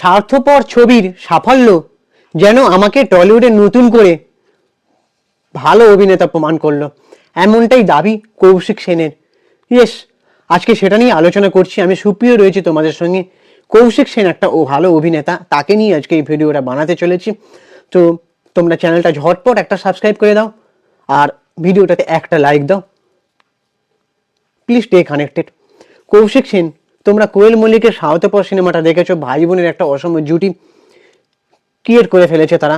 স্বার্থপর ছবির সাফল্য যেন আমাকে টলিউডে নতুন করে ভালো অভিনেতা প্রমাণ করলো, এমনটাই দাবি কৌশিক সেনের। ইয়েস, আজকে সেটা নিয়ে আলোচনা করছি। আমি সুপ্রিয় রয়েছি তোমাদের সঙ্গে। কৌশিক সেন একটা ভালো অভিনেতা, তাকে নিয়ে আজকে এই ভিডিওটা বানাতে চলেছি। তো তোমরা চ্যানেলটা ঝটপট একটা সাবস্ক্রাইব করে দাও আর ভিডিওটাতে একটা লাইক দাও, please stay connected. Kaushik Sen, তোমরা কোয়েল মল্লিকের স্বার্থপর সিনেমাটা দেখেছো, ভাই বোনের একটা অসম জুটি ক্রিয়েট করে ফেলেছে তারা।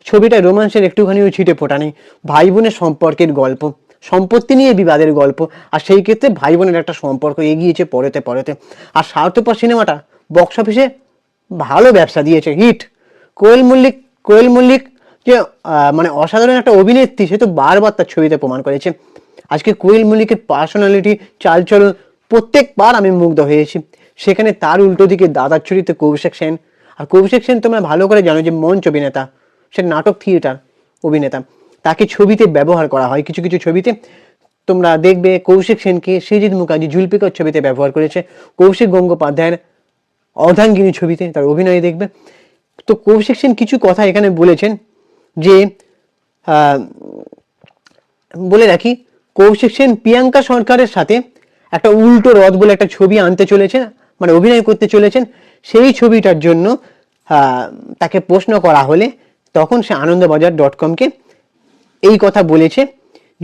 ছবিটায় রোমান্সের একটুখানিও ছিটে ফোটা নেই, ভাই বোনের সম্পর্কের গল্প, সম্পত্তি নিয়ে বিবাদের গল্প, আর সেই ক্ষেত্রে ভাই বোনের একটা সম্পর্ক এগিয়েছে পরেতে পরেতে। আর স্বার্থপর সিনেমাটা বক্স অফিসে ভালো ব্যবসা দিয়েছে, হিট। কোয়েল মল্লিক যে মানে অসাধারণ একটা অভিনেত্রী, সে তো বারবার তার ছবিতে প্রমাণ করেছে। আজকে কোয়েল মল্লিকের পার্সোনালিটি, চালচলন প্রত্যেকবার আমি মুগ্ধ হয়েছি। সেখানে তার উল্টো দিকে দাদার চরিত্রে কৌশিক সেন। আর কৌশিক সেন তোমরা ভালো করে জানো যে মঞ্চ অভিনেতা, সে নাটক থিয়েটার অভিনেতা, তাকে ছবিতে ব্যবহার করা হয়। কিছু কিছু ছবিতে তোমরা দেখবে কৌশিক সেনকে সৃজিত মুখার্জি জুলপিকার ছবিতে ব্যবহার করেছে, কৌশিক গঙ্গোপাধ্যায়ের অর্ধাঙ্গিনী ছবিতে তার অভিনয় দেখবে। তো কৌশিক সেন কিছু কথা এখানে বলেছেন যে বলে রাখি, কৌশিক সেন প্রিয়াঙ্কা সরকারের সাথে একটা উল্টো রথ বলে একটা ছবি আনতে চলেছেন, মানে অভিনয় করতে চলেছেন। সেই ছবিটার জন্য তাকে প্রশ্ন করা হলে তখন সে আনন্দবাজার.com-কে এই কথা বলেছে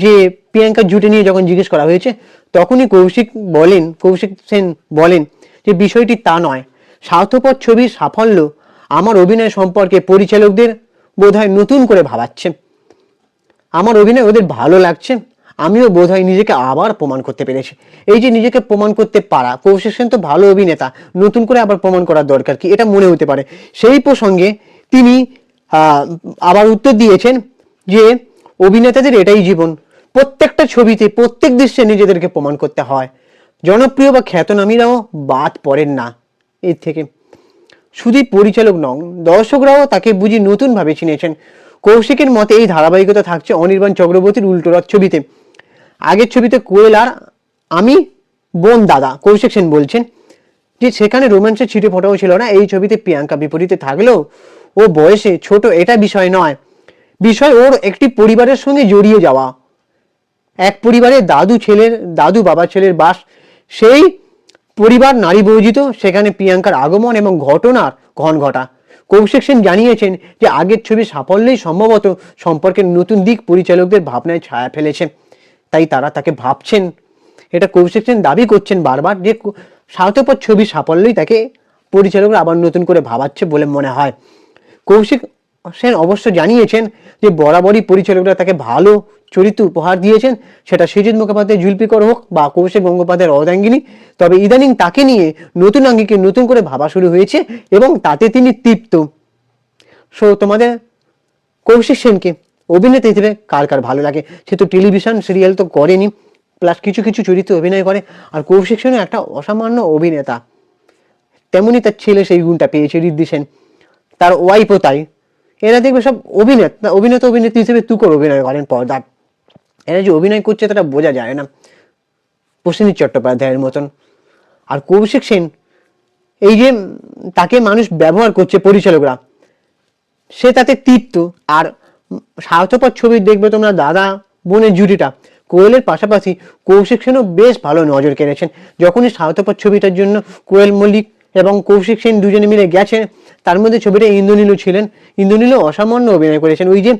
যে প্রিয়াঙ্কার জুটি নিয়ে যখন জিজ্ঞেস করা হয়েছে, তখনই কৌশিক সেন বলেন যে বিষয়টি তা নয়। স্বার্থপর ছবির সাফল্য আমার অভিনয় সম্পর্কে পরিচালকদের বোধহয় নতুন করে ভাবাচ্ছে। আমার অভিনয় ওদের ভালো লাগছে, আমিও বোধহয় নিজেকে আবার প্রমাণ করতে পেরেছি। এই যে নিজেকে প্রমাণ করতে পারা, কৌশিক সেন তো ভালো অভিনেতা, নতুন করে আবার প্রমাণ করার দরকার কি, এটা মনে হতে পারে। সেই প্রসঙ্গে তিনি আবার উত্তর দিয়েছেন যে অভিনেতাদের এটাই জীবন, প্রত্যেকটা ছবিতে প্রত্যেক দৃশ্যে নিজেদেরকে প্রমাণ করতে হয়। জনপ্রিয় বা খ্যাতনামীরাও বাদ পড়েন না এর থেকে। শুধু পরিচালক নন, দর্শকরাও তাকে বুঝি নতুনভাবে চিনেছেন। কৌশিকের মতে এই ধারাবাহিকতা থাকছে অনির্বাণ চক্রবর্তীর উল্টোরথ ছবিতে। আগের ছবিতে কোয়েল আর আমি বোন দাদা, কৌশিক সেন বলছেন যে সেখানে রোম্যান্সের ছিটে ফোটাও ছিল না। এই ছবিতে প্রিয়াঙ্কা বিপরীতে থাকলেও ও বয়সে ছোট, এটা বিষয় নয়। বিষয় ওর একটি পরিবারের সঙ্গে জড়িয়ে যাওয়া, এক পরিবারে দাদু বাবা ছেলের বাস, সেই পরিবার নারী বর্জিত, সেখানে প্রিয়াঙ্কার আগমন এবং ঘটনার ঘটা। কৌশিক সেন জানিয়েছেন যে আগের ছবির সাফল্যই সম্ভবত সম্পর্কের নতুন দিক পরিচালকদের ভাবনায় ছায়া ফেলেছে, তাই তারা তাকে ভাবছেন। এটা কৌশিক সেন দাবি করছেন বারবার যে স্বার্থপর ছবির সাফল্যই তাকে পরিচালকরা আবার নতুন করে ভাবাচ্ছে বলে মনে হয়। কৌশিক সেন অবশ্য জানিয়েছেন যে বরাবরই পরিচালকরা তাকে ভালো চরিত্র উপহার দিয়েছেন, সেটা সৃজিত মুখোপাধ্যায় জুলপিকর হোক বা কৌশিক গঙ্গোপাধ্যায়ের অর্ধাঙ্গিনী। তবে ইদানিং তাকে নিয়ে নতুন আঙ্গিকে নতুন করে ভাবা শুরু হয়েছে এবং তাতে তিনি তৃপ্ত। সো তোমাদের কৌশিক সেনকে অভিনেতা হিসেবে কার কার ভালো লাগে? সে তো টেলিভিশন সিরিয়াল তো করেনি, প্লাস কিছু কিছু চরিত্র অভিনয় করে। আর কৌশিক সেনও একটা অসামান্য অভিনেতা, তেমনি তার ছেলে সেই গুণটা পেয়েছে, ঋদ্ধি সেন, তার ওয়াইফও তাই। এরা দেখবে সব অভিনেত্রী হিসেবে তুকর অভিনয় করেন পর্দার। এরা যে অভিনয় করছে তারা বোঝা যায় না, প্রসেনজিৎ চট্টোপাধ্যায়ের মতন। আর কৌশিক সেন, এই যে তাকে মানুষ ব্যবহার করছে পরিচালকরা, সে তাতে তৃপ্ত। আর স্বার্থপর ছবি দেখবে তোমরা দাদা বোনের জুটিটা, কোয়েলের পাশাপাশি কৌশিক সেনও বেশ ভালো নজর কেড়েছেন। যখনই স্বার্থপর ছবিটার জন্য কোয়েল মল্লিক এবং কৌশিক সেন দুজনে মিলে গেছে, তার মধ্যে ছবিটা ইন্দ্রনীলও ছিলেন। ইন্দ্রনীলও অসামান্য অভিনয় করেছেন। ওই যে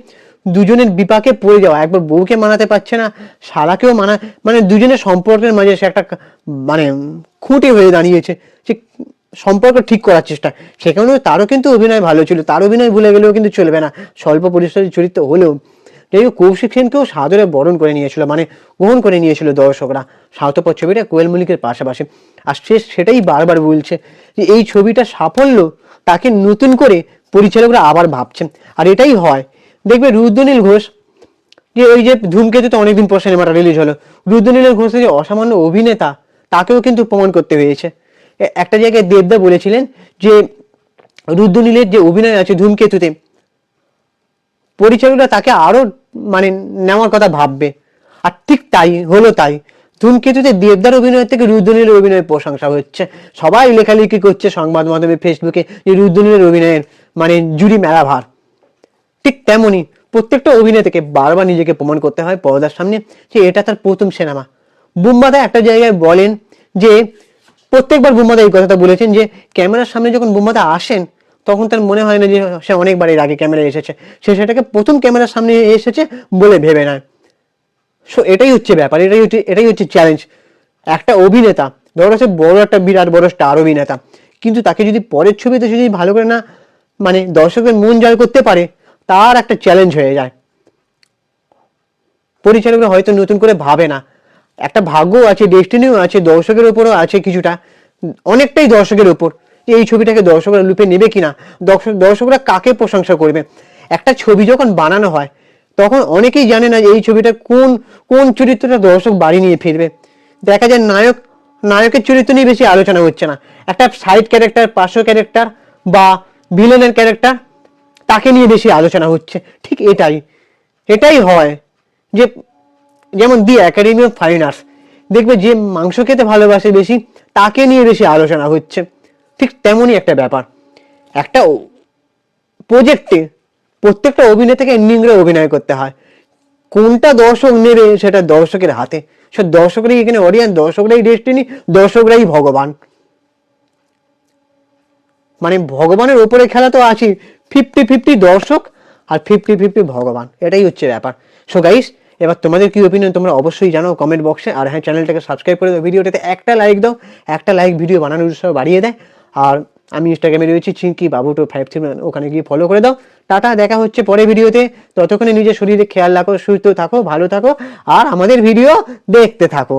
দুজনের বিপাকে পড়ে যাওয়া, একবার বউকে মানাতে পারছে না, শালাকেও মানে দুজনের সম্পর্কের মাঝে সে একটা মানে খুঁটে হয়ে দাঁড়িয়েছে, যে সম্পর্ক ঠিক করার চেষ্টা। সেখানেও তারও কিন্তু অভিনয় ভালো ছিল, তার অভিনয় ভুলে গেলেও কিন্তু চলবে না, স্বল্প পরিসরের চরিত্র হলেও। যাই হোক, কৌশিক সেনকেও সাদরে বরণ করে নিয়েছিল, মানে গ্রহণ করে নিয়েছিল দর্শকরা স্বার্থপর ছবিটা কোয়েল মল্লিকের পাশাপাশি। আর সেটাই বারবার বলছে যে এই ছবিটা সাফল্য তাকে নতুন করে পরিচালকরা আবার ভাবছেন। আর এটাই হয়, দেখবে রুদ্রনীল ঘোষ, যে ওই যে ধূমকেতুতে অনেকদিন পর সিনেমাটা রিলিজ হলো, রুদ্রনীল ঘোষ যে অসামান্য অভিনেতা, তাকেও কিন্তু প্রমাণ করতে হয়েছে। একটা জায়গায় দেবদা বলেছিলেন যে রুদ্রনীলের যে অভিনয় আছে ধূমকেতুতে, পরিচালকরা তাকে আরো মানে নেওয়ার কথা ভাববে। আর ঠিক তাই হলো। তাই ধূমকেতুতে দেবদার অভিনয়ের থেকে রুদ্রনীলের অভিনয়ের প্রশংসা হচ্ছে, সবাই লেখালেখি করছে সংবাদ মাধ্যমে ফেসবুকে যে রুদ্রনীলের অভিনয়ের মানে জুরি মেলা ভার। ঠিক তেমনই প্রত্যেকটা অভিনেতাকে বারবার নিজেকে প্রমাণ করতে হয় পর্দার সামনে যে এটা তার প্রথম সিনেমা। বুম্বাদা একটা জায়গায় বলেন যে প্রত্যেকবার বুম্বাদা এই কথাটা বলেছেন যে ক্যামেরার সামনে যখন বুম্বাদা আসেন তখন তার মনে হয় না যে সে অনেকবার এর আগে ক্যামেরায় এসেছে, সে সেটাকে প্রথম ক্যামেরার সামনে এসেছে বলে ভেবে নেয়। সো এটাই হচ্ছে ব্যাপার, এটাই হচ্ছে চ্যালেঞ্জ। একটা অভিনেতা ধরো সে বড় একটা বিরাট বড় স্টার অভিনেতা, কিন্তু তাকে যদি পরের ছবিতে যদি ভালো করে না মানে দর্শকের মন জয় করতে পারে, তার একটা চ্যালেঞ্জ হয়ে যায়। পরিচালকরা হয়তো নতুন করে ভাবে না, একটা ভাগ্য আছে, ডেস্টিনিও আছে, দর্শকের উপরও আছে কিছুটা, অনেকটাই দর্শকের উপর এই ছবিটাকে দর্শকরা লুপে নেবে কিনা, দর্শকরা কাকে প্রশংসা করবে। একটা ছবি যখন বানানো হয় তখন অনেকেই জানে না যে এই ছবিটা কোন কোন চরিত্রটা দর্শক বাড়ি নিয়ে ফিরবে। দেখা যায় নায়কের চরিত্র নিয়ে বেশি আলোচনা হচ্ছে না, একটা সাইড ক্যারেক্টার, পার্শ্ব ক্যারেক্টার বা ভিলেনের ক্যারেক্টার, তাকে নিয়ে বেশি আলোচনা হচ্ছে। ঠিক এটাই হয় যে যেমন দি একাডেমি অফ ফাইন আর্টস, দেখবে যে মাংস খেতে ভালোবাসে বেশি তাকে নিয়ে বেশি আলোচনা হচ্ছে। ঠিক তেমনই একটা ব্যাপার, একটা প্রজেক্টে প্রত্যেকটা অভিনেতাকে এন্ডিংয়ে অভিনয় করতে হয়, কোনটা দর্শক নেবে সেটা দর্শকের হাতে। সে দর্শকরাই এখানে অডিয়েন্স, দর্শকরাই ডেস্টিনি, দর্শকরাই ভগবান। মানে ভগবানের ওপরে খেলা তো আছে, 50-50 দর্শক আর 50-50 ভগবান, এটাই হচ্ছে ব্যাপার। সো গাইস, এবার তোমাদের কি ওপিনিয়ন তোমরা অবশ্যই জানাও কমেন্ট বক্সে। আর হ্যাঁ, চ্যানেলটাকে সাবস্ক্রাইব করে দাও, ভিডিওটাতে একটা লাইক দাও, একটা লাইক ভিডিও বানানোর উৎসাহ বাড়িয়ে দেয়। আর আমি ইনস্টাগ্রামে রয়েছি চিঙ্কি বাবু 253, ওখানে গিয়ে ফলো করে দাও। টাটা, দেখা হচ্ছে পরের ভিডিওতে। ততক্ষণে নিজের শরীরে খেয়াল রাখো, সুস্থ থাকো, ভালো থাকো আর আমাদের ভিডিও দেখতে থাকো।